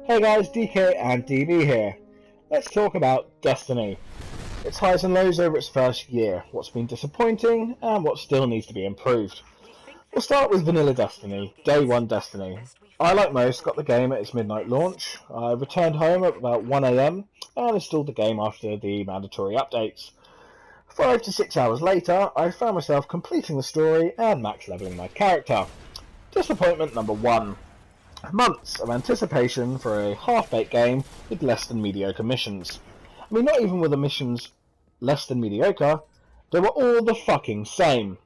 Hey guys, DK and DB here. Let's talk about Destiny. Its highs and lows over its first year, what's been disappointing, and what still needs to be improved. We'll start with Vanilla Destiny, Day 1 Destiny. I, like most, got the game at its midnight launch. I returned home at about 1 AM and installed the game after the mandatory updates. 5 to 6 hours later, I found myself completing the story and max leveling my character. Disappointment number 1. Months of anticipation for a half-baked game with less than mediocre missions. I mean, not even were the missions less than mediocre, they were all the fucking same.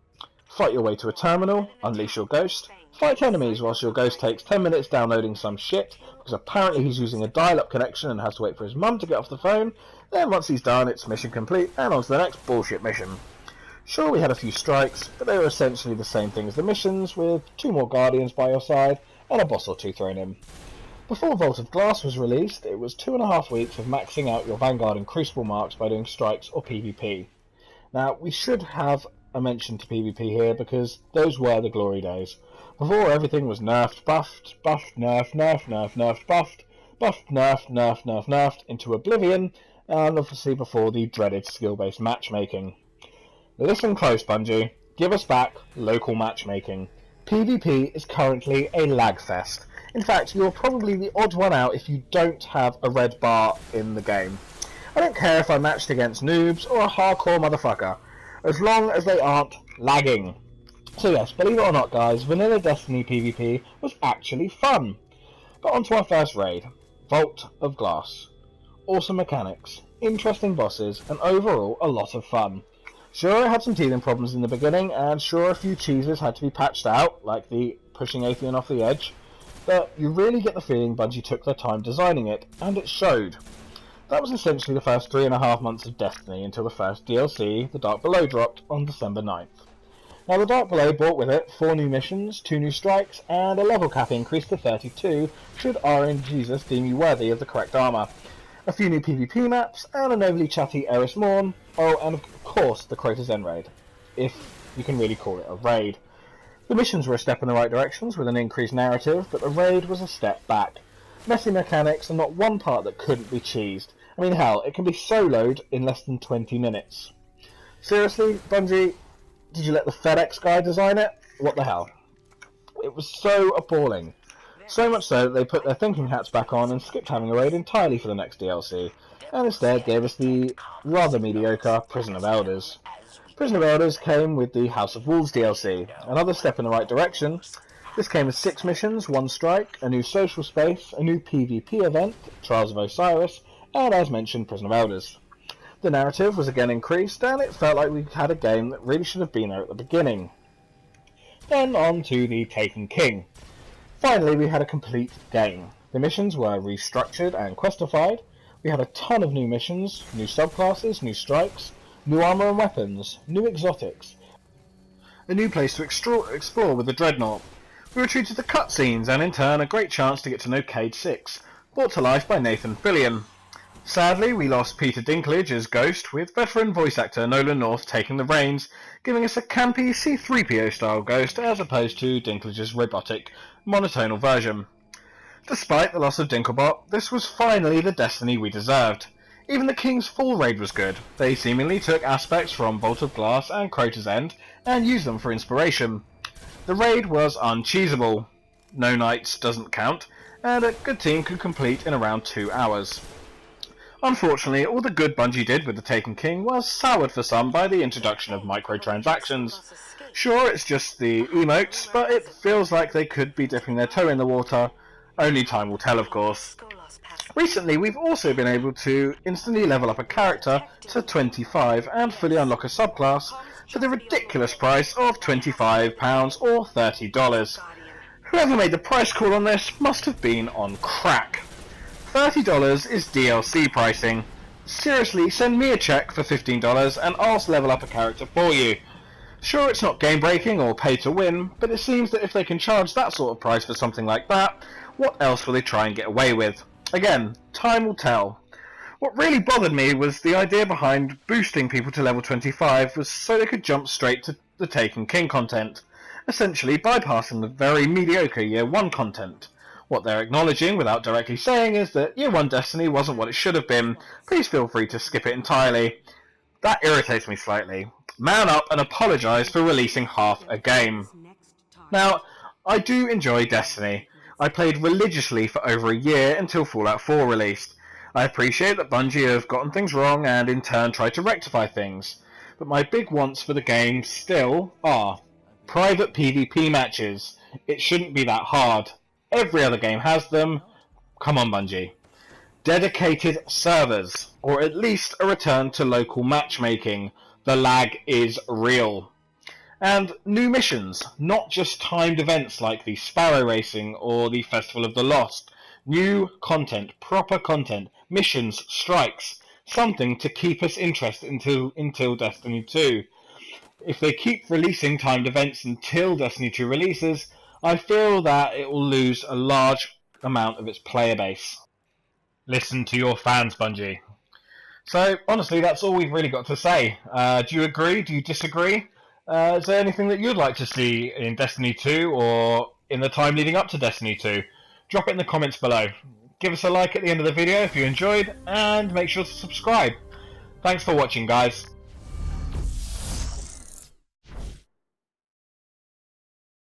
Fight your way to a terminal, unleash your ghost, fight enemies whilst your ghost takes 10 minutes downloading some shit, because apparently he's using a dial-up connection and has to wait for his mum to get off the phone, then once he's done, it's mission complete, and on to the next bullshit mission. Sure, we had a few strikes, but they were essentially the same thing as the missions, with 2 more guardians by your side, and a boss or 2 thrown in. Before Vault of Glass was released, it was 2.5 weeks of maxing out your Vanguard and Crucible marks by doing strikes or PvP. Now, we should have a mention to PvP here, because those were the glory days. Before, everything was nerfed, buffed, buffed, nerfed, nerfed, nerfed, nerfed, buffed, buffed, nerfed, nerfed, nerfed, nerfed, into oblivion, and obviously before the dreaded skill-based matchmaking. Listen close, Bungie. Give us back local matchmaking. PvP is currently a lag fest. In fact, you're probably the odd one out if you don't have a red bar in the game. I don't care if I matched against noobs or a hardcore motherfucker, as long as they aren't lagging. So yes, believe it or not guys, Vanilla Destiny PvP was actually fun. Got onto our first raid, Vault of Glass. Awesome mechanics, interesting bosses, and overall a lot of fun. Sure, I had some teething problems in the beginning, and sure, a few cheeses had to be patched out, like the pushing Atheon off the edge, but you really get the feeling Bungie took their time designing it, and it showed. That was essentially the first 3.5 months of Destiny until the first DLC, The Dark Below, dropped on December 9th. Now, The Dark Below brought with it 4 new missions, 2 new strikes, and a level cap increase to 32 should RNGesus deem you worthy of the correct armour. A few new PvP maps, and an overly chatty Eris Morn, oh, and of course the Kratos End raid, if you can really call it a raid. The missions were a step in the right directions with an increased narrative, but the raid was a step back. Messy mechanics and not one part that couldn't be cheesed. I mean, hell, it can be soloed in less than 20 minutes. Seriously, Bungie, did you let the FedEx guy design it? What the hell? It was so appalling. So much so that they put their thinking hats back on and skipped having a raid entirely for the next DLC, and instead gave us the rather mediocre Prison of Elders. Prison of Elders came with the House of Wolves DLC, another step in the right direction. This came with 6 missions, 1 strike, a new social space, a new PvP event, Trials of Osiris, and as mentioned, Prison of Elders. The narrative was again increased, and it felt like we had a game that really should have been there at the beginning. Then on to the Taken King. Finally, we had a complete game. The missions were restructured and questified. We had a ton of new missions, new subclasses, new strikes, new armor and weapons, new exotics, a new place to explore with the Dreadnought. We were treated to cutscenes and in turn a great chance to get to know Cade 6, brought to life by Nathan Fillion. Sadly, we lost Peter Dinklage as Ghost, with veteran voice actor Nolan North taking the reins, giving us a campy C-3PO style Ghost as opposed to Dinklage's robotic, monotonal version. Despite the loss of Dinklebot, this was finally the Destiny we deserved. Even the King's Fall raid was good. They seemingly took aspects from Vault of Glass and Kratos End and used them for inspiration. The raid was uncheesable. No Knights doesn't count, and a good team could complete in around 2 hours. Unfortunately, all the good Bungie did with the Taken King was soured for some by the introduction of microtransactions. Sure, it's just the emotes, but it feels like they could be dipping their toe in the water. Only time will tell, of course. Recently, we've also been able to instantly level up a character to 25 and fully unlock a subclass for the ridiculous price of £25 or $30. Whoever made the price call on this must have been on crack. $30 is DLC pricing. Seriously, send me a check for $15 and I'll level up a character for you. Sure, it's not game breaking or pay to win, but it seems that if they can charge that sort of price for something like that, what else will they try and get away with? Again, time will tell. What really bothered me was the idea behind boosting people to level 25 was so they could jump straight to the Taken King content, essentially bypassing the very mediocre Year 1 content. What they're acknowledging without directly saying is that Year 1 Destiny wasn't what it should have been. Please feel free to skip it entirely. That irritates me slightly. Man up and apologise for releasing half a game. Now, I do enjoy Destiny. I played religiously for over a year until Fallout 4 released. I appreciate that Bungie have gotten things wrong and in turn tried to rectify things. But my big wants for the game still are private PvP matches. It shouldn't be that hard. Every other game has them. Come on, Bungie. Dedicated servers, or at least a return to local matchmaking. The lag is real. And new missions, not just timed events like the Sparrow Racing or the Festival of the Lost. New content, proper content, missions, strikes, something to keep us interested until Destiny 2. If they keep releasing timed events until Destiny 2 releases, I feel that it will lose a large amount of its player base. Listen to your fans, Bungie. So, honestly, that's all we've really got to say. Do you agree? Do you disagree? Is there anything that you'd like to see in Destiny 2 or in the time leading up to Destiny 2? Drop it in the comments below. Give us a like at the end of the video if you enjoyed, and make sure to subscribe. Thanks for watching, guys.